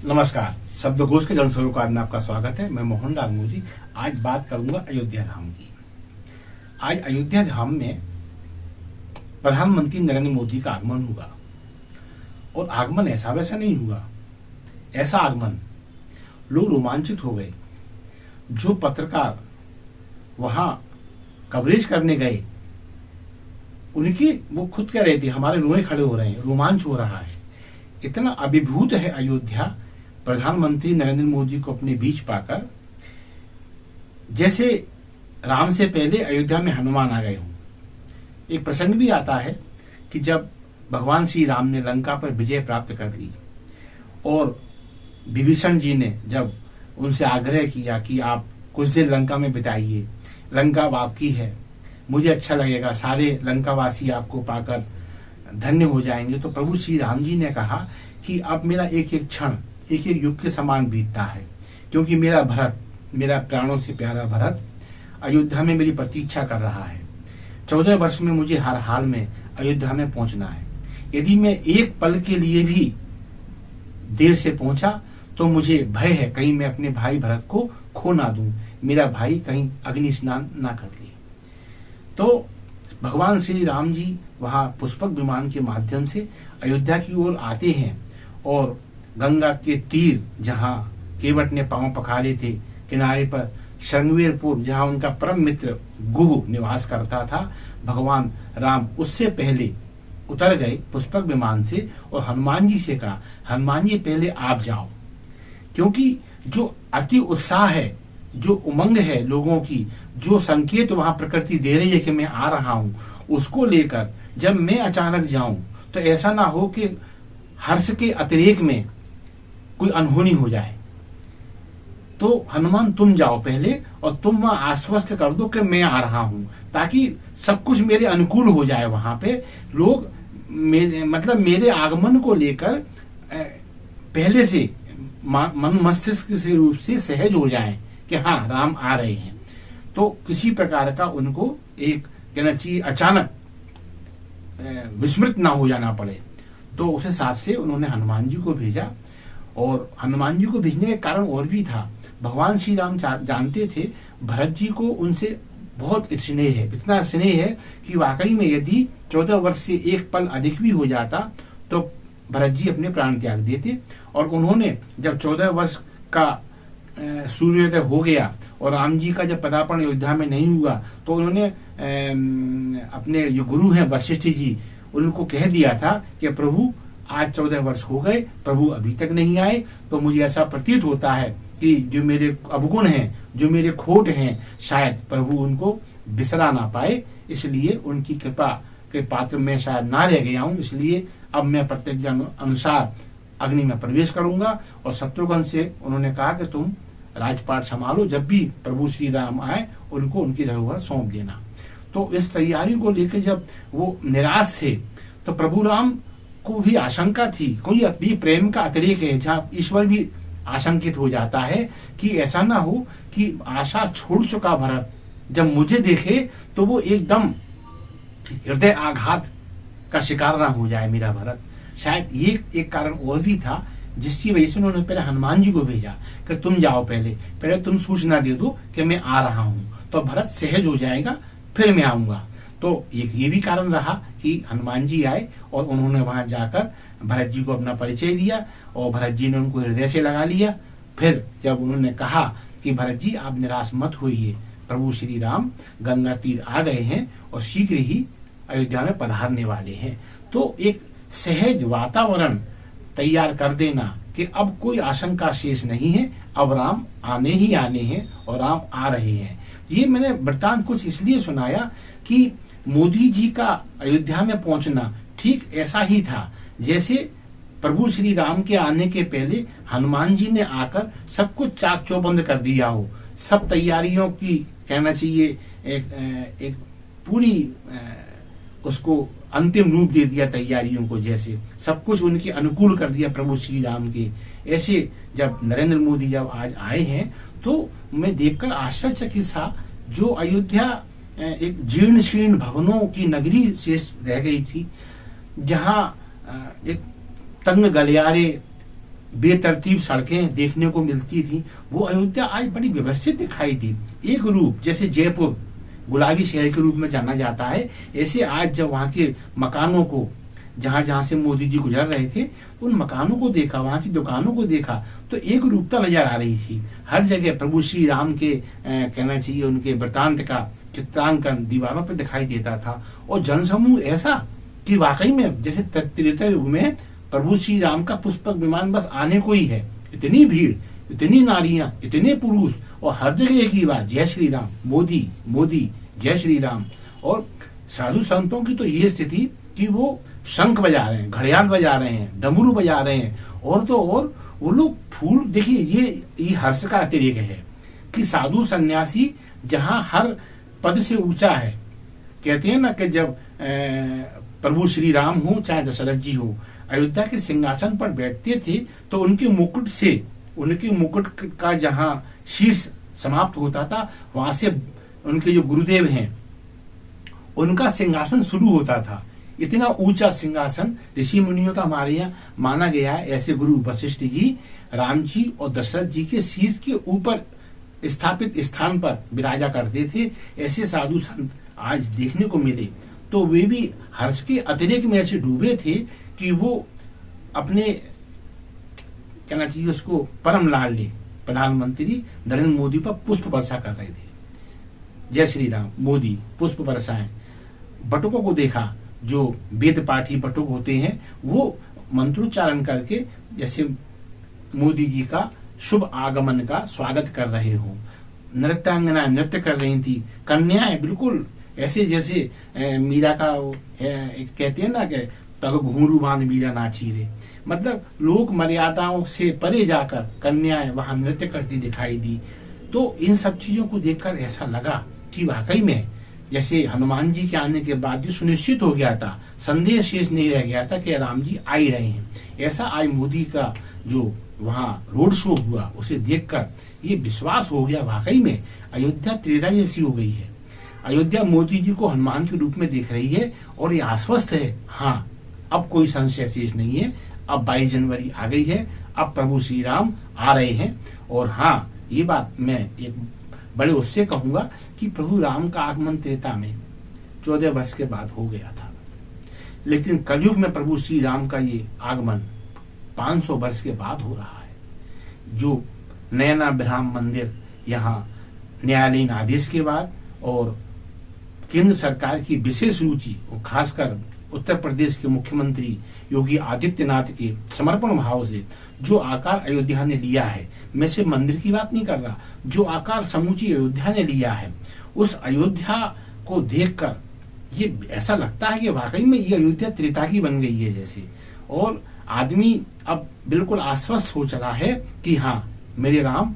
नमस्कार। शब्दकोश के जन सरोकार में आपका स्वागत है। मैं मोहन लाल मोदी। आज बात करूंगा अयोध्या धाम की। आज अयोध्या धाम में प्रधानमंत्री नरेंद्र मोदी का आगमन हुआ और आगमन ऐसा वैसा नहीं हुआ। ऐसा आगमन लोग रोमांचित हो गए। जो पत्रकार वहां कवरेज करने गए उनकी वो खुद कह रहे थे हमारे रोए खड़े हो रहे हैं, रोमांच हो रहा है। इतना अभिभूत है अयोध्या प्रधानमंत्री नरेंद्र मोदी को अपने बीच पाकर, जैसे राम से पहले अयोध्या में हनुमान आ गए हों। एक प्रसंग भी आता है कि जब भगवान श्री राम ने लंका पर विजय प्राप्त कर ली और विभीषण जी ने जब उनसे आग्रह किया कि आप कुछ दिन लंका में बिताइए, लंका आपकी है, मुझे अच्छा लगेगा, सारे लंकावासी आपको पाकर धन्य हो जाएंगे, तो प्रभु श्री राम जी ने कहा कि अब मेरा एक एक क्षण एक एक युग के समान बीतता है, क्योंकि मेरा भरत, मेरा प्राणों से प्यारा भरत अयोध्या में मेरी प्रतीक्षा कर रहा है। 14 वर्ष में मुझे हर हाल में अयोध्या में पहुंचना है। यदि मैं एक पल के लिए भी देर से पहुंचा तो मुझे भय है कहीं मैं अपने भाई भरत को खो ना दूं, मेरा भाई कहीं अग्नि स्नान ना कर ले। तो भगवान श्री राम जी वहां पुष्पक विमान के माध्यम से अयोध्या की ओर आते हैं और गंगा के तीर जहां केवट ने पांव पखारे थे, किनारे पर श्रृंगवेरपुर जहां उनका परम मित्र गुह निवास करता था, भगवान राम उससे पहले उतर गए पुष्पक विमान से और हनुमान जी से कहा, हनुमान जी पहले आप जाओ, क्योंकि जो अति उत्साह है, जो उमंग है लोगों की, जो संकेत वहां प्रकृति दे रही है कि मैं आ रहा हूं, उसको लेकर जब मैं अचानक जाऊं तो ऐसा ना हो कि हर्ष के अतिरेक में कोई अनहोनी हो जाए। तो हनुमान तुम जाओ पहले और तुम वहां आश्वस्त कर दो कि मैं आ रहा हूं, ताकि सब कुछ मेरे अनुकूल हो जाए। वहां पे लोग मेरे आगमन को लेकर पहले से मन मस्तिष्क से रूप से सहज हो जाएं कि हाँ राम आ रहे हैं। तो किसी प्रकार का उनको एक कहना चाहिए अचानक विस्मृत ना हो जाना पड़े। तो उस हिसाब से उन्होंने हनुमान जी को भेजा। और हनुमान जी को भेजने का कारण और भी था। भगवान श्री राम जानते थे भरत जी को उनसे बहुत स्नेह है, इतना स्नेह है कि वाकई में यदि 14 वर्ष से एक पल अधिक भी हो जाता तो भरत जी अपने प्राण त्याग देते। और उन्होंने जब 14 वर्ष का सूर्योदय हो गया और राम जी का जब पदार्पण अयोध्या में नहीं हुआ तो उन्होंने अपने जो गुरु हैं वशिष्ठ जी, उनको कह दिया था कि प्रभु आज 14 वर्ष हो गए, प्रभु अभी तक नहीं आए, तो मुझे ऐसा प्रतीत होता है कि जो मेरे अवगुण हैं, जो मेरे खोट हैं, शायद प्रभु उनको बिसरा ना पाए, इसलिए उनकी कृपा के पात्र में शायद ना रह गया हूं। इसलिए अब मैं प्रतिज्ञा अनुसार अग्नि में प्रवेश करूंगा। और शत्रुघ्न से उन्होंने कहा कि तुम राजपाट संभालो, जब भी प्रभु श्री राम आए उनको उनकी धरोहर सौंप देना। तो इस तैयारी को लेकर जब वो निराश थे तो प्रभु राम को भी आशंका थी, कोई भी प्रेम का अतिरेक है जहाँ ईश्वर भी आशंकित हो जाता है कि ऐसा ना हो कि आशा छोड़ चुका भरत जब मुझे देखे तो वो एकदम हृदय आघात का शिकार ना हो जाए मेरा भरत। शायद ये एक कारण और भी था जिसकी वजह से उन्होंने पहले हनुमान जी को भेजा कि तुम जाओ, पहले तुम सूचना दे दो कि मैं आ रहा हूं, तो भरत सहज हो जाएगा, फिर मैं आऊंगा। तो ये भी कारण रहा कि हनुमान जी आए और उन्होंने वहां जाकर भरत जी को अपना परिचय दिया और भरत जी ने उनको हृदय से लगा लिया। फिर जब उन्होंने कहा कि भरत जी आप निराश मत होइए, प्रभु श्री राम गंगा तीर आ गए हैं और शीघ्र ही अयोध्या में पधारने वाले हैं, तो एक सहज वातावरण तैयार कर देना कि अब कोई आशंका शेष नहीं है, अब राम आने ही आने हैं और राम आ रहे हैं। ये मैंने वृत्तांत कुछ इसलिए सुनाया कि मोदी जी का अयोध्या में पहुंचना ठीक ऐसा ही था जैसे प्रभु श्री राम के आने के पहले हनुमान जी ने आकर सब कुछ चाक चौबंद कर दिया हो, सब तैयारियों की कहना चाहिए एक पूरी उसको अंतिम रूप दे दिया तैयारियों को, जैसे सब कुछ उनके अनुकूल कर दिया प्रभु श्री राम के। ऐसे जब नरेंद्र मोदी जब आज आए हैं तो मैं देखकर आश्चर्यचकित सा, जो अयोध्या एक जीर्ण शीर्ण भवनों की नगरी शेष रह गई थी, जहां एक तंग गलियारे बेतरतीब सड़कें देखने को मिलती थी, वो अयोध्या आज बड़ी व्यवस्थित दिखाई दी। एक रूप जैसे जयपुर गुलाबी शहर के रूप में जाना जाता है, ऐसे आज जब वहां के मकानों को, जहां जहां से मोदी जी गुजर रहे थे, उन मकानों को देखा, वहां की दुकानों को देखा, तो एक रूपता नजर आ रही थी। हर जगह प्रभु श्री राम के कहना चाहिए उनके वृतांत का चित्रांकन दीवारों पर दिखाई देता था। और जनसमूह ऐसा कि वाकई में जैसे त्रेता युग में प्रभु श्री राम का पुष्पक विमान बस आने को ही है। इतनी भीड़, इतनी नारियां, इतने पुरुष, और हर जगह एक ही बात, जय श्री राम, मोदी मोदी, जय श्री राम। और साधु संतों की तो ये स्थिति कि वो शंख बजा रहे हैं, घड़ियाल बजा रहे हैं, डमरू बजा रहे हैं, और तो और वो लोग फूल, देखिए ये हर्ष का अतिरेक है कि साधु सन्यासी जहां हर पद से ऊंचा है। कहते हैं ना कि जब प्रभु श्री राम हो चाहे दशरथ जी हो, अयोध्या के सिंहासन पर बैठते थे तो उनके मुकुट का जहां शीर्ष समाप्त होता था, वहां से उनके जो गुरुदेव हैं उनका सिंहासन शुरू होता था। इतना ऊंचा सिंहासन ऋषि मुनियों का हमारे यहाँ माना गया है। ऐसे गुरु वशिष्ठ जी राम जी और दशरथ जी के शीश के ऊपर स्थापित स्थान पर विराजा करते थे। ऐसे साधु संत आज देखने को मिले, तो वे भी हर्ष के अतिरेक में ऐसे डूबे थे कि वो अपने कहना चाहिए उसको परम लाडले प्रधानमंत्री नरेंद्र मोदी पर पुष्प वर्षा कर रहे थे। जय श्री राम, मोदी पुष्प वर्षाएं। बटुकों को देखा, जो वेद पाठी बटुक होते हैं, वो मंत्रोच्चारण करके जैसे मोदी जी का शुभ आगमन का स्वागत कर रहे हो। नृत्यांगना नृत्य कर रही थी, कन्याएं बिल्कुल ऐसे जैसे मीरा का कहते हैं ना कि पग घुंघरू बांध मीरा नाची रे, मतलब लोक मर्यादाओं से परे जाकर कन्याएं वहां नृत्य करती दिखाई दी। तो इन सब चीजों को देखकर ऐसा लगा कि वाकई में जैसे हनुमान जी के आने के बाद जो सुनिश्चित हो गया था, संदेह शेष नहीं रह गया था कि राम जी आ ही रहे हैं। ऐसा आज मोदी का जो वहां रोड शो हुआ उसे देखकर ये विश्वास हो गया, वाकई में अयोध्या त्रेता जैसी हो गई है। अयोध्या मोदी जी को हनुमान के रूप में देख रही है और ये आश्वस्त है, हाँ अब कोई संशय शेष नहीं है। अब 22 जनवरी आ गई है, अब प्रभु श्री राम आ रहे हैं। और हाँ, ये बात मैं एक बड़े उससे कहूंगा कि प्रभु राम का आगमन त्रेता में 14 वर्ष के बाद हो गया था, लेकिन कलयुग में प्रभु श्री राम का ये आगमन 500 वर्ष के बाद हो रहा है। जो नयना ब्रह्म मंदिर यहाँ न्यायालयीन आदेश के बाद और केंद्र सरकार की विशेष रुचि और खासकर उत्तर प्रदेश के मुख्यमंत्री योगी आदित्यनाथ के समर्पण भाव से जो आकार अयोध्या ने लिया है, मैं सिर्फ मंदिर की बात नहीं कर रहा, जो आकार समूची अयोध्या ने लिया है, उस अयोध्या को देखकर ये ऐसा लगता है कि वाकई में ये अयोध्या त्रेता की बन गई है जैसे। और आदमी अब बिल्कुल आश्वस्त हो चला है कि हाँ मेरे राम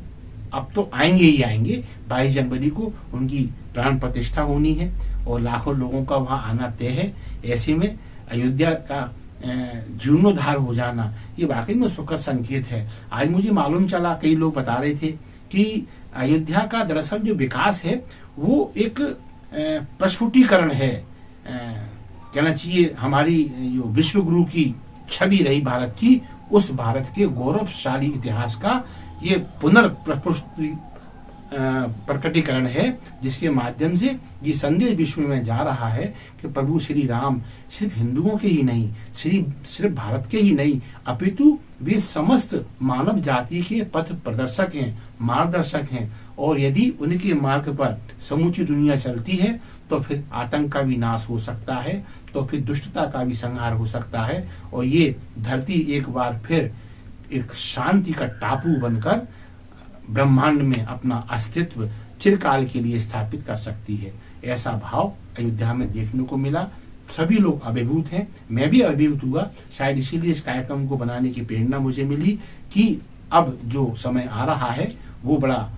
अब तो आएंगे ही आएंगे। 22 जनवरी को उनकी प्राण प्रतिष्ठा होनी है और लाखों लोगों का वहां आना तय है। ऐसे में अयोध्या का जीर्णोद्धार हो जाना ये वाकई में सुखद संकेत है। आज मुझे मालूम चला, कई लोग बता रहे थे कि अयोध्या का दरअसल जो विकास है वो एक प्रस्फुटीकरण है, कहना चाहिए हमारी जो विश्व गुरु की छवि रही भारत की, उस भारत के गौरवशाली इतिहास का ये प्रकटीकरण है, जिसके माध्यम से ये संदेश विश्व में जा रहा है कि प्रभु श्री राम सिर्फ हिंदुओं के ही नहीं, सिर्फ भारत के ही नहीं, अपितु वे समस्त मानव जाति के पथ प्रदर्शक हैं, मार्गदर्शक हैं। और यदि उनके मार्ग पर समूची दुनिया चलती है तो फिर आतंक का भी नाश हो सकता है, तो फिर दुष्टता का भी संहार हो सकता है, और ये धरती एक बार फिर एक शांति का टापू बनकर ब्रह्मांड में अपना अस्तित्व चिरकाल के लिए स्थापित कर सकती है। ऐसा भाव अयोध्या में देखने को मिला। सभी लोग अभिभूत हैं, मैं भी अभिभूत हुआ। शायद इसीलिए इस कार्यक्रम को बनाने की प्रेरणा मुझे मिली कि अब जो समय आ रहा है वो बड़ा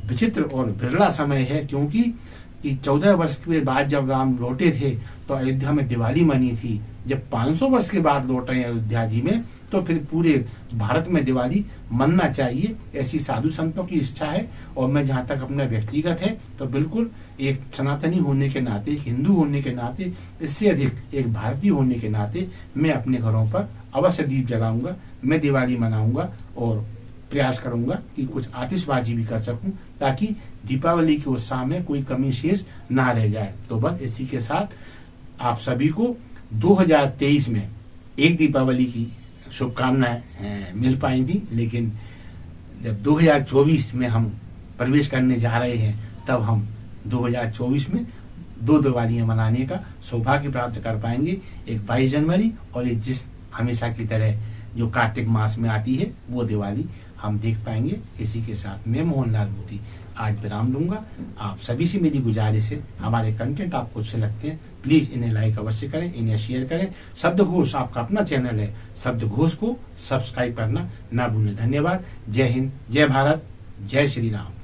विचित्र और बिरला समय है, क्योंकि 14 वर्ष के बाद जब राम लौटे थे तो अयोध्या में दिवाली मनी थी। जब 500 वर्ष के बाद लौट रहे हैं अयोध्या जी में, तो फिर पूरे भारत में दिवाली मनना चाहिए, ऐसी साधु संतों की इच्छा है। और मैं जहां तक अपना व्यक्तिगत है तो बिल्कुल एक सनातनी होने के नाते, एक हिंदू होने के नाते, इससे अधिक एक भारतीय होने के नाते मैं अपने घरों पर अवश्य दीप जलाऊंगा, मैं दिवाली मनाऊंगा और प्रयास करूंगा कि कुछ आतिशबाजी भी कर सकूं, ताकि दीपावली के उत्साह में कोई कमी शेष ना रह जाए। तो बस इसी के साथ आप सभी को 2023 में एक दीपावली की शुभकामनाएं मिल पाई थी, लेकिन जब 2024 में हम प्रवेश करने जा रहे हैं तब हम 2024 में 2 दिवालियां मनाने का सौभाग्य प्राप्त कर पाएंगे, एक 22 जनवरी और एक जिस हमेशा की तरह जो कार्तिक मास में आती है वो दिवाली हम देख पाएंगे। इसी के साथ मैं मोहनलाल मोदी आज विराम दूंगा। आप सभी से मेरी गुजारिश है, हमारे कंटेंट आपको अच्छे लगते हैं प्लीज इन्हें लाइक अवश्य करें, इन्हें शेयर करें। शब्दघोष आपका अपना चैनल है, शब्दघोष को सब्सक्राइब करना ना भूलें। धन्यवाद। जय हिंद, जय भारत, जय श्री राम।